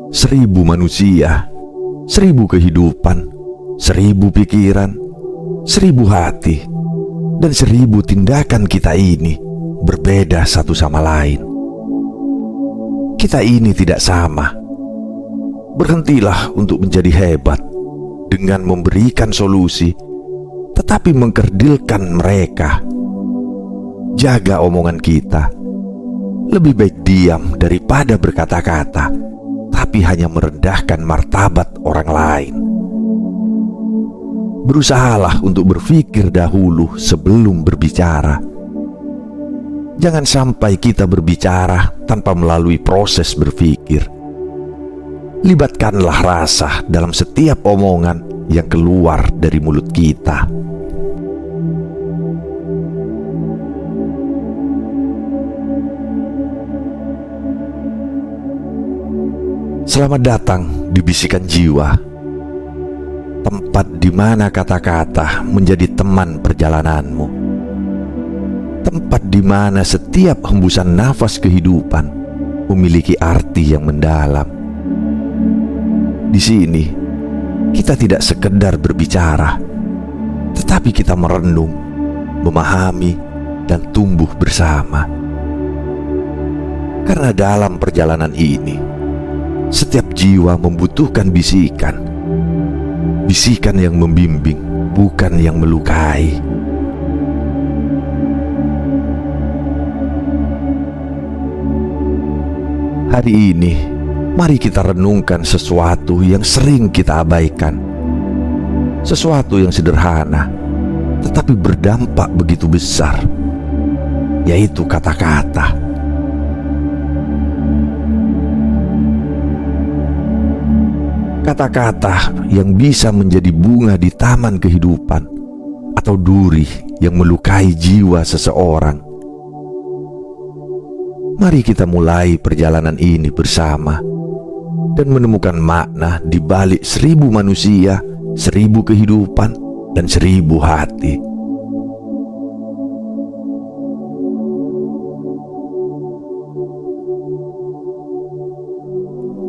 1000 manusia, 1000 kehidupan, 1000 pikiran, 1000 hati, dan 1000 tindakan kita ini berbeda satu sama lain. Kita ini tidak sama. Berhentilah untuk menjadi hebat dengan memberikan solusi, tetapi mengkerdilkan mereka. Jaga omongan kita. Lebih baik diam daripada berkata-kata, tapi hanya merendahkan martabat orang lain. Berusahalah untuk berpikir dahulu sebelum berbicara. Jangan sampai kita berbicara tanpa melalui proses berpikir. Libatkanlah rasa dalam setiap omongan yang keluar dari mulut kita. Selamat datang di Bisikan Jiwa, tempat di mana kata-kata menjadi teman perjalananmu, tempat di mana setiap hembusan nafas kehidupan memiliki arti yang mendalam. Di sini, kita tidak sekedar berbicara, tetapi kita merenung, memahami, dan tumbuh bersama. Karena dalam perjalanan ini, setiap jiwa membutuhkan bisikan. Bisikan yang membimbing, bukan yang melukai. Hari ini, mari kita renungkan sesuatu yang sering kita abaikan. Sesuatu yang sederhana, tetapi berdampak begitu besar, yaitu kata-kata. Kata-kata yang bisa menjadi bunga di taman kehidupan, atau duri yang melukai jiwa seseorang. Mari kita mulai perjalanan ini bersama dan menemukan makna di balik 1000 manusia, 1000 kehidupan, dan 1000 hati.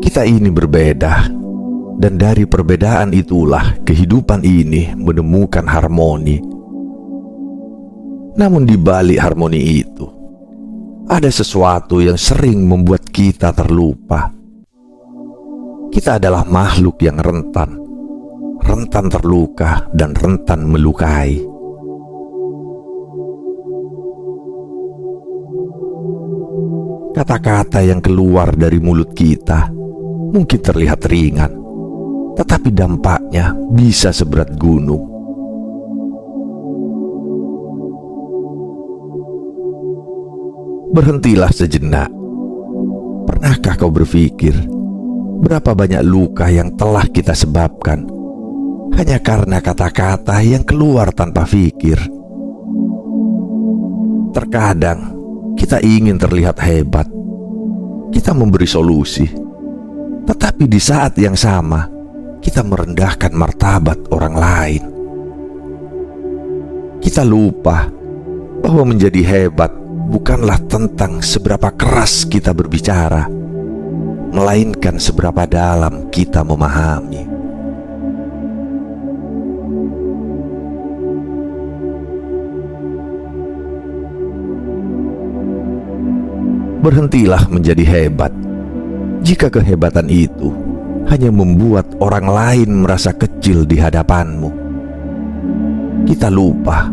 Kita ini berbeda, dan dari perbedaan itulah kehidupan ini menemukan harmoni. Namun di balik harmoni itu, ada sesuatu yang sering membuat kita terlupa. Kita adalah makhluk yang rentan terluka dan rentan melukai. Kata-kata yang keluar dari mulut kita mungkin terlihat ringan, tetapi dampaknya bisa seberat gunung. Berhentilah sejenak. Pernahkah kau berpikir berapa banyak luka yang telah kita sebabkan hanya karena kata-kata yang keluar tanpa pikir? Terkadang kita ingin terlihat hebat. Kita memberi solusi, tetapi di saat yang sama kita merendahkan martabat orang lain. Kita lupa bahwa menjadi hebat bukanlah tentang seberapa keras kita berbicara, melainkan seberapa dalam kita memahami. Berhentilah menjadi hebat jika kehebatan itu hanya membuat orang lain merasa kecil di hadapanmu. Kita lupa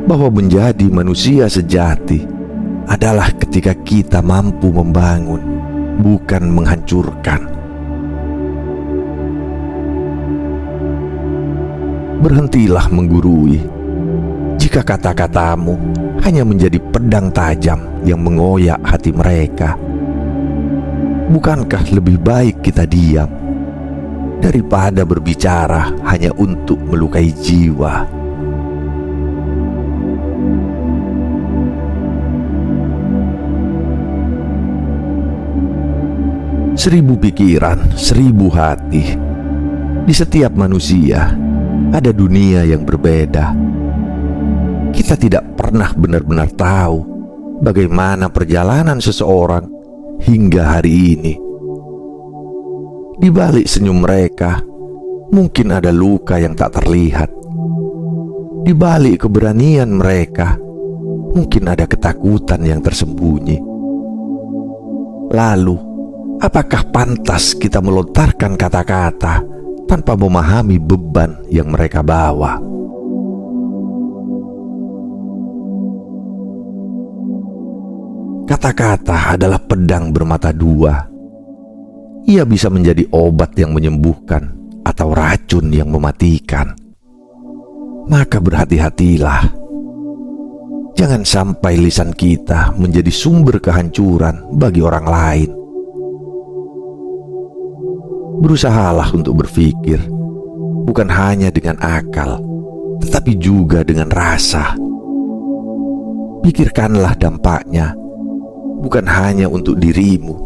bahwa menjadi manusia sejati adalah ketika kita mampu membangun, bukan menghancurkan. Berhentilah menggurui jika kata-katamu hanya menjadi pedang tajam yang mengoyak hati mereka. Bukankah lebih baik kita diam daripada berbicara hanya untuk melukai jiwa? Seribu pikiran, 1000 hati. Di setiap manusia ada dunia yang berbeda. Kita tidak pernah benar-benar tahu bagaimana perjalanan seseorang hingga hari ini. Di balik senyum mereka, mungkin ada luka yang tak terlihat. Di balik keberanian mereka, mungkin ada ketakutan yang tersembunyi. Lalu, apakah pantas kita melontarkan kata-kata tanpa memahami beban yang mereka bawa? Kata-kata adalah pedang bermata dua. Ia bisa menjadi obat yang menyembuhkan atau racun yang mematikan. Maka berhati-hatilah. Jangan sampai lisan kita menjadi sumber kehancuran bagi orang lain. Berusahalah untuk berpikir, bukan hanya dengan akal, tetapi juga dengan rasa. Pikirkanlah dampaknya, bukan hanya untuk dirimu,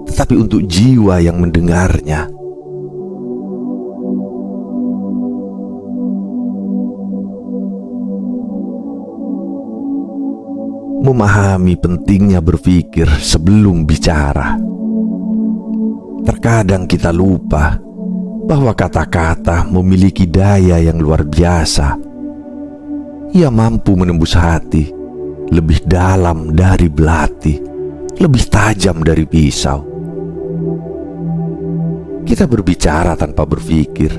tetapi untuk jiwa yang mendengarnya. Memahami pentingnya berpikir sebelum bicara. Terkadang kita lupa bahwa kata-kata memiliki daya yang luar biasa. Ia mampu menembus hati, lebih dalam dari belati, lebih tajam dari pisau. Kita berbicara tanpa berpikir,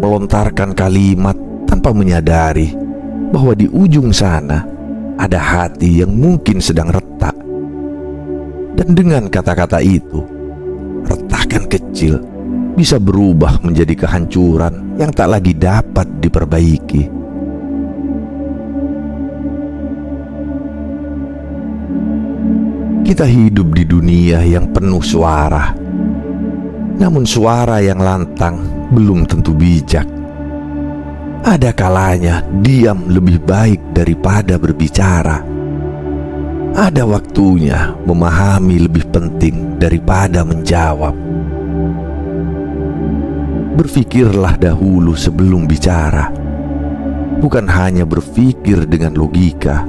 melontarkan kalimat tanpa menyadari bahwa di ujung sana ada hati yang mungkin sedang retak. Dan dengan kata-kata itu, retakan kecil bisa berubah menjadi kehancuran yang tak lagi dapat diperbaiki. Kita hidup di dunia yang penuh suara. Namun suara yang lantang belum tentu bijak. Ada kalanya diam lebih baik daripada berbicara. Ada waktunya memahami lebih penting daripada menjawab. Berpikirlah dahulu sebelum bicara. Bukan hanya berpikir dengan logika,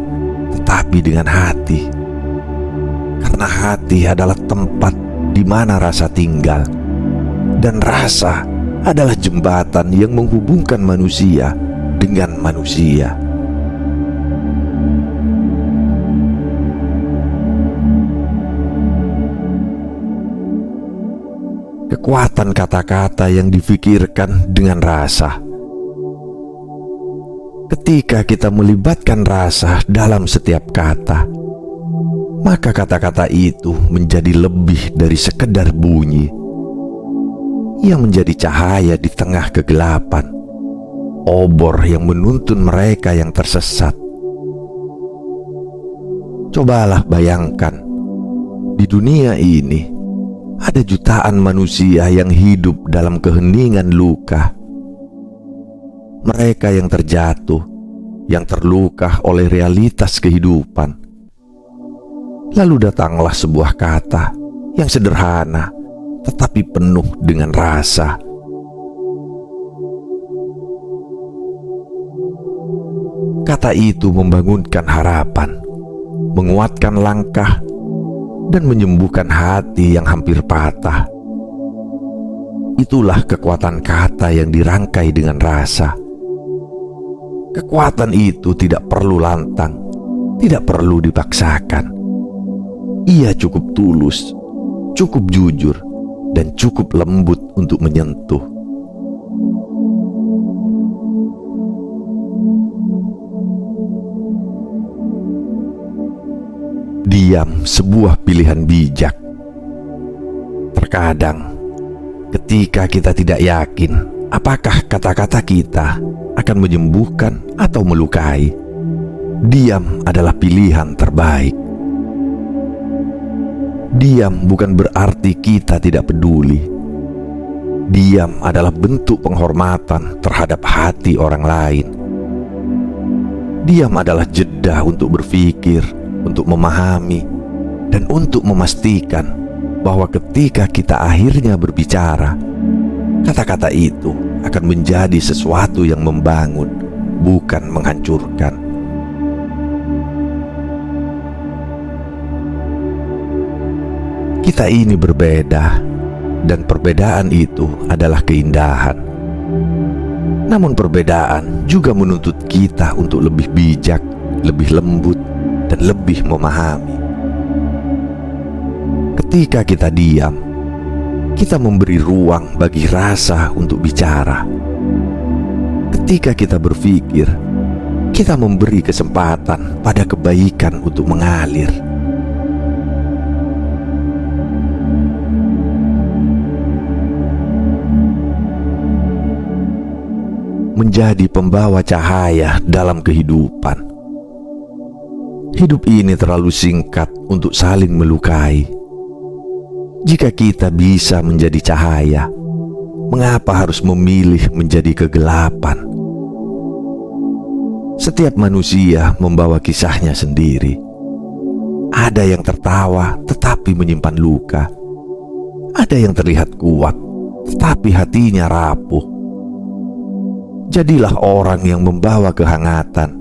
tetapi dengan hati. Karena hati adalah tempat di mana rasa tinggal. Dan rasa adalah jembatan yang menghubungkan manusia dengan manusia. Kekuatan kata-kata yang difikirkan dengan rasa. Ketika kita melibatkan rasa dalam setiap kata, maka kata-kata itu menjadi lebih dari sekedar bunyi. Ia menjadi cahaya di tengah kegelapan, obor yang menuntun mereka yang tersesat. Cobalah bayangkan, di dunia ini ada jutaan manusia yang hidup dalam keheningan luka. Mereka yang terjatuh, yang terluka oleh realitas kehidupan. Lalu datanglah sebuah kata yang sederhana, tetapi penuh dengan rasa. Kata itu membangunkan harapan, menguatkan langkah, dan menyembuhkan hati yang hampir patah. Itulah kekuatan kata yang dirangkai dengan rasa. Kekuatan itu tidak perlu lantang, tidak perlu dipaksakan. Ia cukup tulus, cukup jujur, dan cukup lembut untuk menyentuh. Diam sebuah pilihan bijak. Terkadang, ketika kita tidak yakin apakah kata-kata kita akan menyembuhkan atau melukai, diam adalah pilihan terbaik. Diam bukan berarti kita tidak peduli. Diam adalah bentuk penghormatan terhadap hati orang lain. Diam adalah jeda untuk berpikir, untuk memahami, dan untuk memastikan bahwa ketika kita akhirnya berbicara, kata-kata itu akan menjadi sesuatu yang membangun, bukan menghancurkan. Kita ini berbeda, dan perbedaan itu adalah keindahan. Namun perbedaan juga menuntut kita untuk lebih bijak, lebih lembut, dan lebih memahami. Ketika kita diam, kita memberi ruang bagi rasa untuk bicara. Ketika kita berpikir, kita memberi kesempatan pada kebaikan untuk mengalir. Menjadi pembawa cahaya dalam kehidupan. Hidup ini terlalu singkat untuk saling melukai. Jika kita bisa menjadi cahaya, mengapa harus memilih menjadi kegelapan? Setiap manusia membawa kisahnya sendiri. Ada yang tertawa tetapi menyimpan luka. Ada yang terlihat kuat tetapi hatinya rapuh. Jadilah orang yang membawa kehangatan,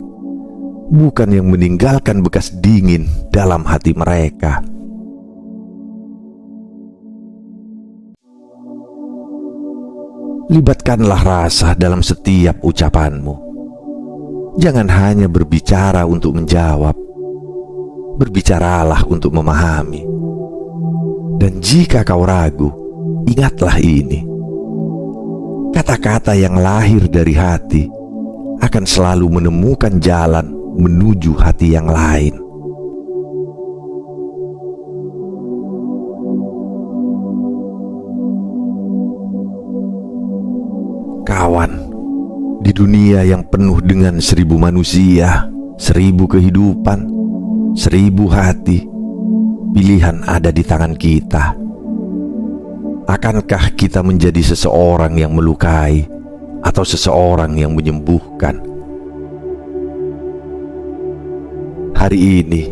bukan yang meninggalkan bekas dingin dalam hati mereka. Libatkanlah rasa dalam setiap ucapanmu. Jangan hanya berbicara untuk menjawab. Berbicaralah untuk memahami. Dan jika kau ragu, ingatlah ini. Kata-kata yang lahir dari hati akan selalu menemukan jalan menuju hati yang lain. Kawan, di dunia yang penuh dengan 1000 manusia, 1000 kehidupan, 1000 hati, pilihan ada di tangan kita. Akankah kita menjadi seseorang yang melukai atau seseorang yang menyembuhkan? Hari ini,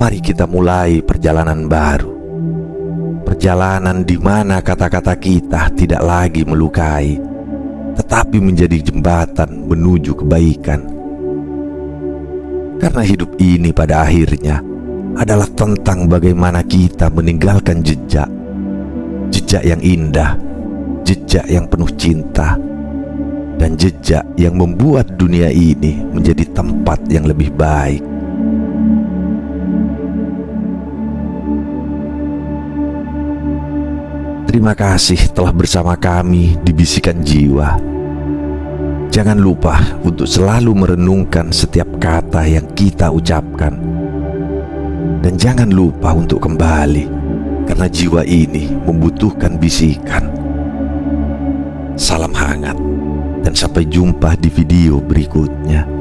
mari kita mulai perjalanan baru. Perjalanan di mana kata-kata kita tidak lagi melukai, tetapi menjadi jembatan menuju kebaikan. Karena hidup ini pada akhirnya adalah tentang bagaimana kita meninggalkan jejak. Jejak yang indah, jejak yang penuh cinta, dan jejak yang membuat dunia ini menjadi tempat yang lebih baik. Terima kasih telah bersama kami di Bisikan Jiwa. Jangan lupa untuk selalu merenungkan setiap kata yang kita ucapkan. Dan jangan lupa untuk kembali, karena jiwa ini membutuhkan bisikan. Salam hangat dan sampai jumpa di video berikutnya.